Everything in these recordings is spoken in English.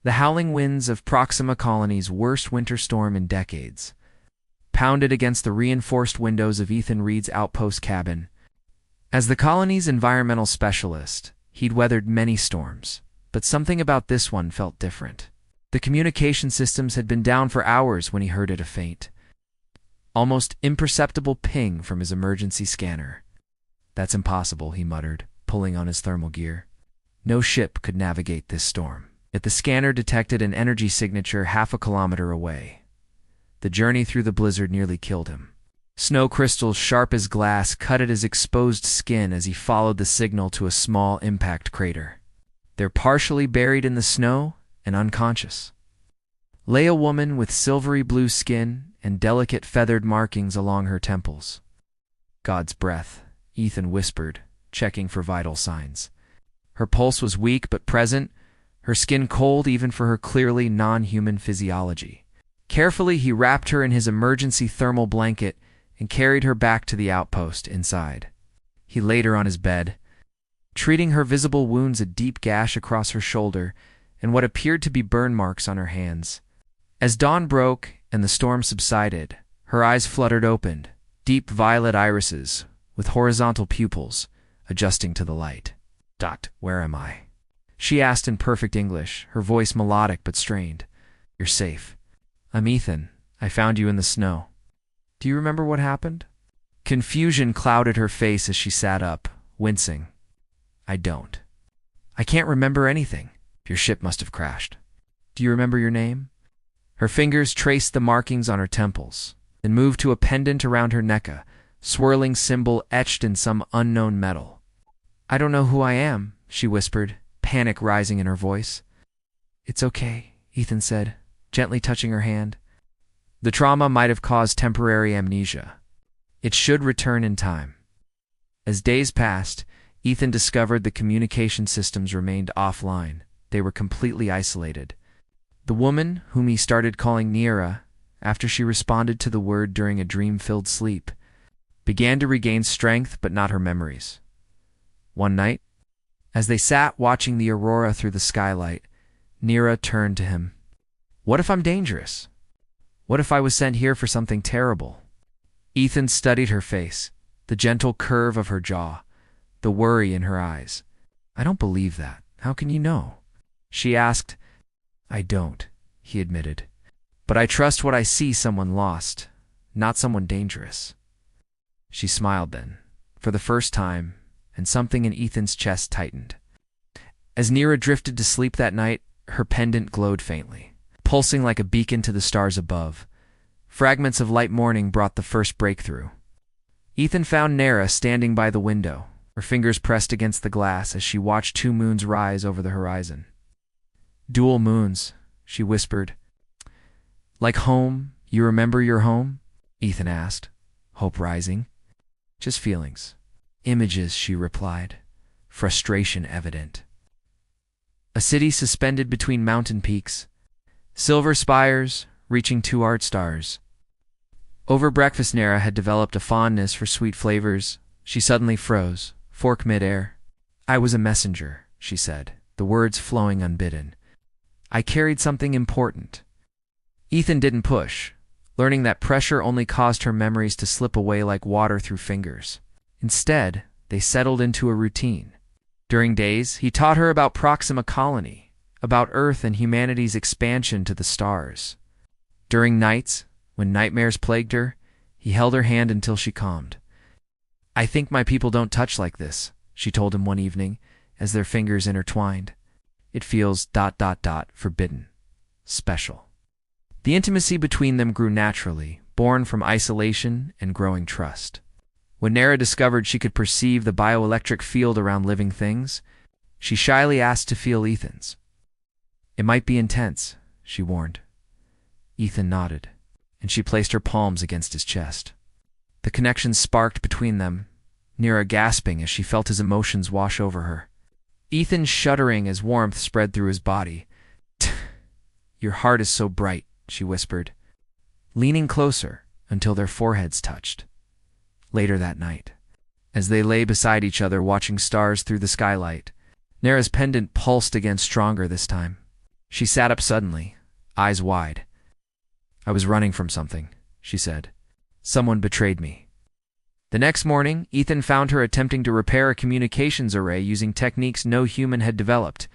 The howling winds of Proxima Colony's worst winter storm in decades pounded against the reinforced windows of Ethan Reed's outpost cabin. As the colony's environmental specialist, he'd weathered many storms, but something about this one felt different. The communication systems had been down for hours when he heard a faint, almost imperceptible ping from his emergency scanner. "That's impossible," he muttered, pulling on his thermal gear. No ship could navigate this storm. Yet the scanner detected an energy signature half a kilometer away. The journey through the blizzard nearly killed him. Snow crystals sharp as glass cut at his exposed skin as he followed the signal to a small impact crater. There, partially buried in the snow and unconscious, lay a woman with silvery blue skin and delicate feathered markings along her temples. "God's breath," Ethan whispered, checking for vital signs. Her pulse was weak but present, her skin cold even for her clearly non-human physiology. Carefully, he wrapped her in his emergency thermal blanket and carried her back to the outpost inside. He laid her on his bed, treating her visible wounds, a deep gash across her shoulder and what appeared to be burn marks on her hands. As dawn broke and the storm subsided, her eyes fluttered open, deep violet irises with horizontal pupils adjusting to the light. "Where am I?" she asked in perfect English, her voice melodic but strained. "You're safe. I'm Ethan. I found you in the snow. Do you remember what happened?" Confusion clouded her face as she sat up, wincing. "I don't. I can't remember anything. Your ship must have crashed. Do you remember your name?" Her fingers traced the markings on her temples, then moved to a pendant around her neck, a swirling symbol etched in some unknown metal. "I don't know who I am," she whispered, panic rising in her voice. "It's okay," Ethan said, gently touching her hand. The trauma might have caused temporary amnesia. It should return in time. As days passed, Ethan discovered the communication systems remained offline. They were completely isolated. The woman, whom he started calling Nira, after she responded to the word during a dream-filled sleep, began to regain strength but not her memories. One night, as they sat watching the aurora through the skylight, Nira turned to him. "What if I'm dangerous? What if I was sent here for something terrible?" Ethan studied her face, the gentle curve of her jaw, the worry in her eyes. "I don't believe that. How can you know?" she asked. "I don't," he admitted. "But I trust what I see, someone lost, not someone dangerous." She smiled then, for the first time, and something in Ethan's chest tightened. As Nira drifted to sleep that night, her pendant glowed faintly, pulsing like a beacon to the stars above. Fragments of light morning brought the first breakthrough. Ethan found Nira standing by the window, her fingers pressed against the glass as she watched two moons rise over the horizon. "Dual moons," she whispered. "Like home? You remember your home?" Ethan asked, hope rising. "Just feelings." "Images," she replied, frustration evident. A city suspended between mountain peaks, silver spires reaching 2 art stars. Over breakfast, Nira had developed a fondness for sweet flavors. She suddenly froze, fork midair. "I was a messenger," she said, the words flowing unbidden. "I carried something important." Ethan didn't push, learning that pressure only caused her memories to slip away like water through fingers. Instead, they settled into a routine. During days, he taught her about Proxima Colony, about Earth and humanity's expansion to the stars. During nights, when nightmares plagued her, he held her hand until she calmed. "I think my people don't touch like this," she told him one evening, as their fingers intertwined. "It feels ... forbidden. Special." The intimacy between them grew naturally, born from isolation and growing trust. When Nira discovered she could perceive the bioelectric field around living things, she shyly asked to feel Ethan's. "It might be intense," she warned. Ethan nodded, and she placed her palms against his chest. The connection sparked between them, Nira gasping as she felt his emotions wash over her. Ethan shuddering as warmth spread through his body. "Your heart is so bright," she whispered, leaning closer until their foreheads touched. Later that night, as they lay beside each other watching stars through the skylight, Nira's pendant pulsed again stronger this time. She sat up suddenly, eyes wide. "I was running from something," she said. "Someone betrayed me." The next morning, Ethan found her attempting to repair a communications array using techniques no human had developed.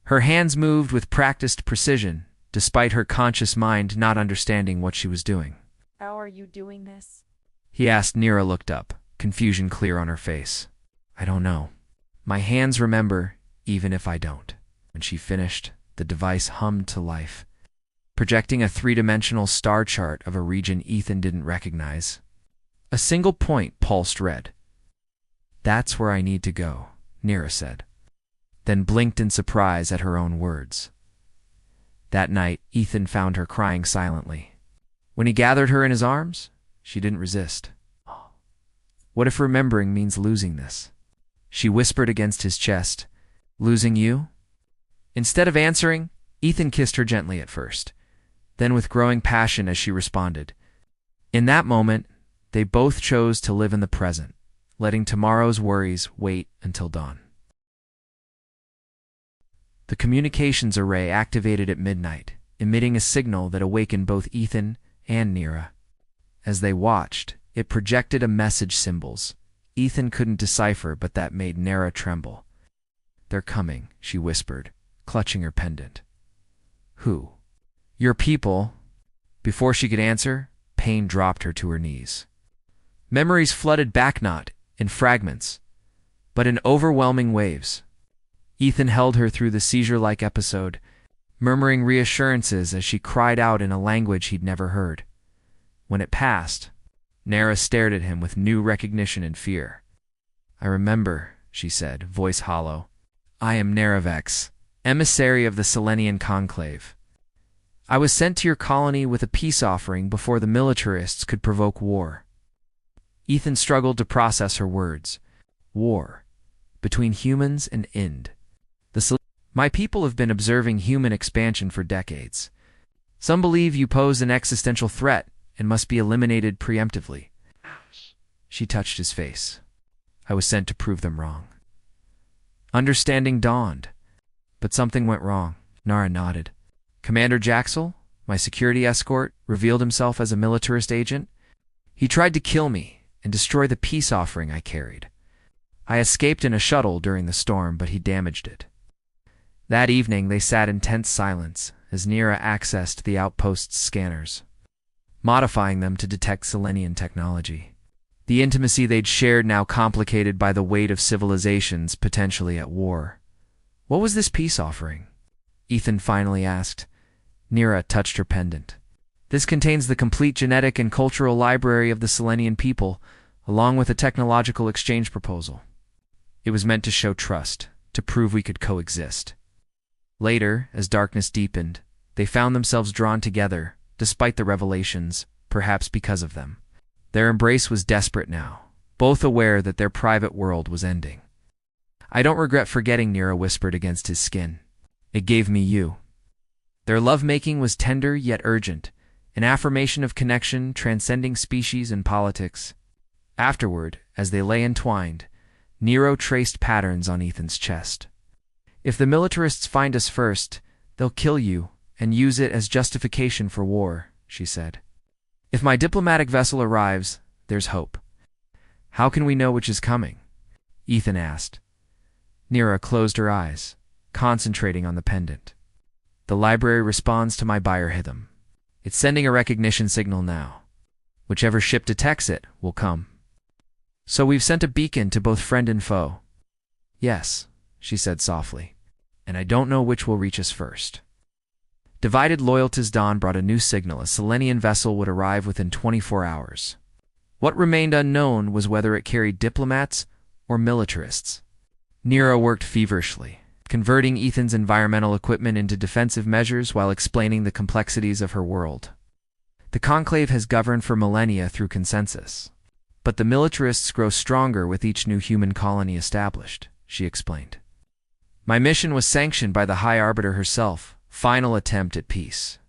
Her hands moved with practiced precision, despite her conscious mind not understanding what she was doing. "How are you doing this?" he asked. Nira looked up, confusion clear on her face. "I don't know. My hands remember, even if I don't." When she finished, the device hummed to life, projecting a three-dimensional star chart of a region Ethan didn't recognize. A single point pulsed red. "That's where I need to go," Nira said, then blinked in surprise at her own words. That night, Ethan found her crying silently. When he gathered her in his arms, she didn't resist. "What if remembering means losing this?" she whispered against his chest. "Losing you?" Instead of answering, Ethan kissed her gently at first, then with growing passion as she responded. In that moment, they both chose to live in the present, letting tomorrow's worries wait until dawn. The communications array activated at midnight, emitting a signal that awakened both Ethan and Nira. As they watched, it projected a message symbols Ethan couldn't decipher, but that made Nira tremble. "They're coming," she whispered, clutching her pendant. "Who?" "Your people." Before she could answer, pain dropped her to her knees. Memories flooded back, not in fragments, but in overwhelming waves. Ethan held her through the seizure-like episode, murmuring reassurances as she cried out in a language he'd never heard. When it passed, Nara stared at him with new recognition and fear. "I remember," she said, voice hollow. "I am Naravex, emissary of the Selenian Conclave. I was sent to your colony with a peace offering before the militarists could provoke war." Ethan struggled to process her words. War. Between humans and Ind. "My people have been observing human expansion for decades. Some believe you pose an existential threat and must be eliminated preemptively." She touched his face. "I was sent to prove them wrong." Understanding dawned, but something went wrong. Nara nodded. "Commander Jaxel, my security escort, revealed himself as a militarist agent. He tried to kill me and destroy the peace offering I carried. I escaped in a shuttle during the storm, but he damaged it." That evening, they sat in tense silence as Nira accessed the outpost's scanners, modifying them to detect Selenian technology. The intimacy they'd shared now complicated by the weight of civilizations potentially at war. "What was this peace offering?" Ethan finally asked. Nira touched her pendant. "This contains the complete genetic and cultural library of the Selenian people, along with a technological exchange proposal. It was meant to show trust, to prove we could coexist." Later, as darkness deepened, they found themselves drawn together, despite the revelations, perhaps because of them. Their embrace was desperate now, both aware that their private world was ending. "I don't regret forgetting," Nira whispered against his skin. "It gave me you." Their lovemaking was tender yet urgent, an affirmation of connection transcending species and politics. Afterward, as they lay entwined, Nero traced patterns on Ethan's chest. "If the militarists find us first, they'll kill you and use it as justification for war," she said. "If my diplomatic vessel arrives, there's hope." "How can we know which is coming?" Ethan asked. Nira closed her eyes, concentrating on the pendant. "The library responds to my biorhythm. It's sending a recognition signal now. Whichever ship detects it will come. So we've sent a beacon to both friend and foe." "Yes," she said softly, "and I don't know which will reach us first." Divided Loyalty's dawn brought a new signal. A Selenian vessel would arrive within 24 hours. What remained unknown was whether it carried diplomats or militarists. Nira worked feverishly, converting Ethan's environmental equipment into defensive measures while explaining the complexities of her world. "The Conclave has governed for millennia through consensus, but the militarists grow stronger with each new human colony established," she explained. "My mission was sanctioned by the High Arbiter herself, final attempt at peace."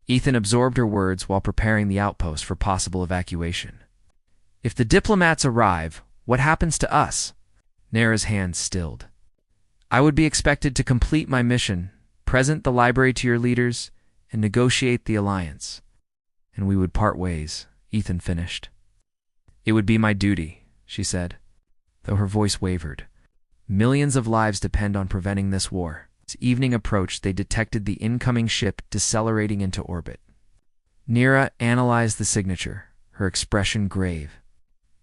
Ethan absorbed her words while preparing the outpost for possible evacuation. "If the diplomats arrive, what happens to us?" Nara's hands stilled. "I would be expected to complete my mission, present the library to your leaders, and negotiate the alliance. And we would part ways, Ethan finished. It would be my duty, she said, though her voice wavered. Millions of lives depend on preventing this war. As evening approached, they detected the incoming ship decelerating into orbit. Nira analyzed the signature, her expression grave.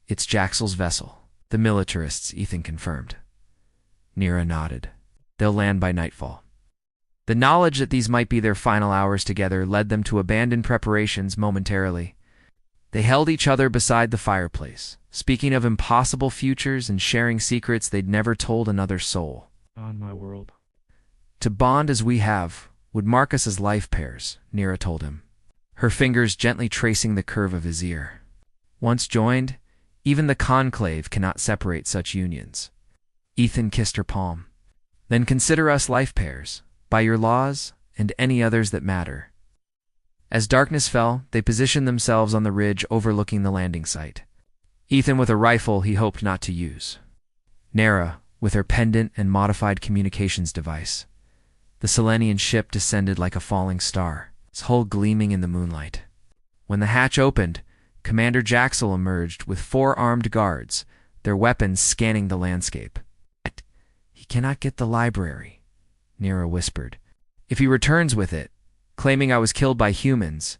It's Jaxel's vessel. The militarists, Ethan confirmed. Nira nodded. They'll land by nightfall. The knowledge that these might be their final hours together led them to abandon preparations momentarily. They held each other beside the fireplace, speaking of impossible futures and sharing secrets they'd never told another soul. On my world. To bond as we have would mark us as life pairs, Nira told him, her fingers gently tracing the curve of his ear. Once joined, even the conclave cannot separate such unions. Ethan kissed her palm. Then consider us life pairs, by your laws and any others that matter. As darkness fell, they positioned themselves on the ridge overlooking the landing site. Ethan with a rifle he hoped not to use. Nara with her pendant and modified communications device. The Selenian ship descended like a falling star, its hull gleaming in the moonlight. When the hatch opened, Commander Jaxel emerged with 4 armed guards, their weapons scanning the landscape. He cannot get the library, Nira whispered. If he returns with it, claiming I was killed by humans,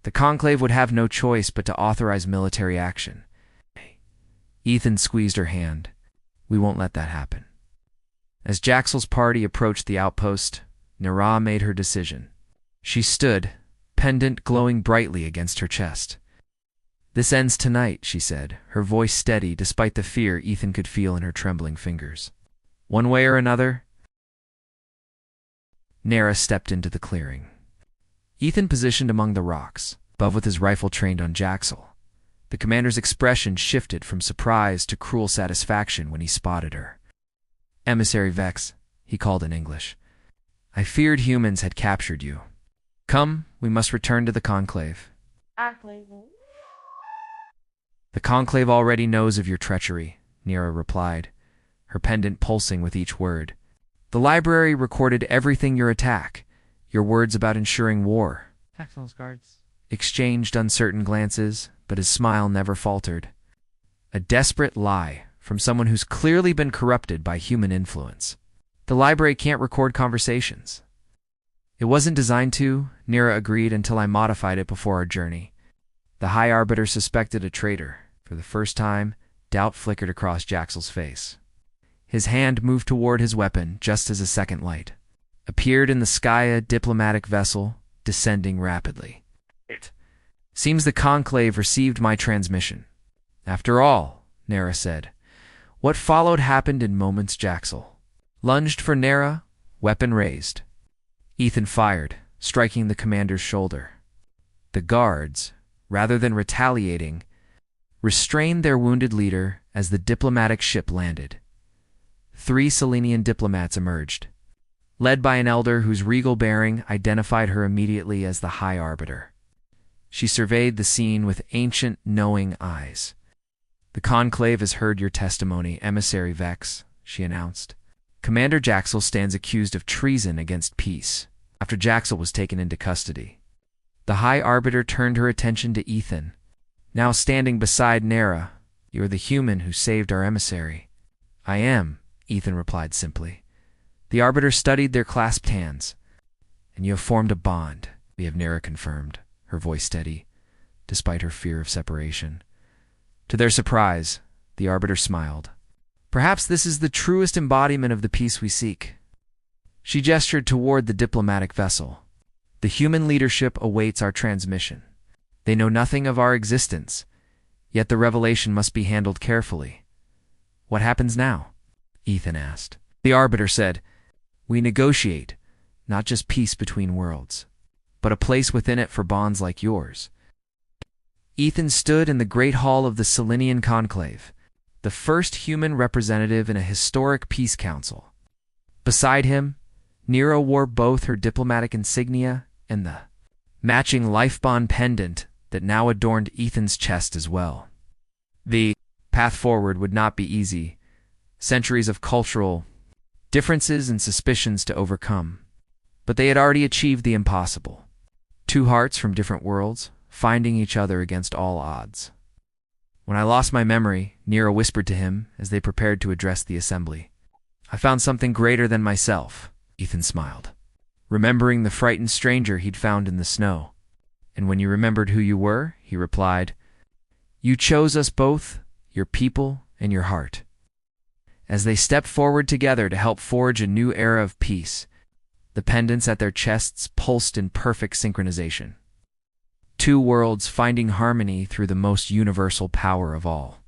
the Conclave would have no choice but to authorize military action. Ethan squeezed her hand. We won't let that happen. As Jaxel's party approached the outpost, Nira made her decision. She stood, pendant glowing brightly against her chest. This ends tonight, she said, her voice steady despite the fear Ethan could feel in her trembling fingers. One way or another. Nara stepped into the clearing. Ethan positioned among the rocks, above with his rifle trained on Jaxel. The commander's expression shifted from surprise to cruel satisfaction when he spotted her. Emissary Vex, he called in English. I feared humans had captured you. Come, we must return to the Conclave. The Conclave already knows of your treachery, Nira replied, her pendant pulsing with each word. The library recorded everything your attack, your words about ensuring war. Jaxel's guards Exchanged uncertain glances, but his smile never faltered. A desperate lie from someone who's clearly been corrupted by human influence. The library can't record conversations. It wasn't designed to, Nira agreed until I modified it before our journey. The High Arbiter suspected a traitor. For the first time, doubt flickered across Jaxel's face. His hand moved toward his weapon just as a second light appeared in the Skya diplomatic vessel, descending rapidly. Seems the Conclave received my transmission. After all, Nara said. What followed happened in moments. Jaxel lunged for Nara, weapon raised. Ethan fired, striking the commander's shoulder. The guards, rather than retaliating, restrained their wounded leader as the diplomatic ship landed. 3 Selenian diplomats emerged, led by an elder whose regal bearing identified her immediately as the High Arbiter. She surveyed the scene with ancient, knowing eyes. The Conclave has heard your testimony, Emissary Vex, she announced. Commander Jaxel stands accused of treason against peace after Jaxel was taken into custody. The High Arbiter turned her attention to Ethan. Now standing beside Nara, you are the human who saved our emissary. I am, Ethan replied simply. The Arbiter studied their clasped hands. And you have formed a bond, we have Nara confirmed, her voice steady, despite her fear of separation. To their surprise, the Arbiter smiled. Perhaps this is the truest embodiment of the peace we seek. She gestured toward the diplomatic vessel. The human leadership awaits our transmission. They know nothing of our existence, yet the revelation must be handled carefully. What happens now? Ethan asked. The Arbiter said, we negotiate, not just peace between worlds, but a place within it for bonds like yours. Ethan stood in the great hall of the Selenian Conclave, the first human representative in a historic peace council. Beside him, Nero wore both her diplomatic insignia and the matching life-bond pendant that now adorned Ethan's chest as well. The path forward would not be easy. Centuries of cultural differences and suspicions to overcome. But they had already achieved the impossible. Two hearts from different worlds, finding each other against all odds. When I lost my memory, Nero whispered to him as they prepared to address the assembly. "I found something greater than myself," Ethan smiled, remembering the frightened stranger he'd found in the snow. "And when you remembered who you were," he replied, "you chose us both, your people and your heart." As they stepped forward together to help forge a new era of peace, the pendants at their chests pulsed in perfect synchronization. Two worlds finding harmony through the most universal power of all.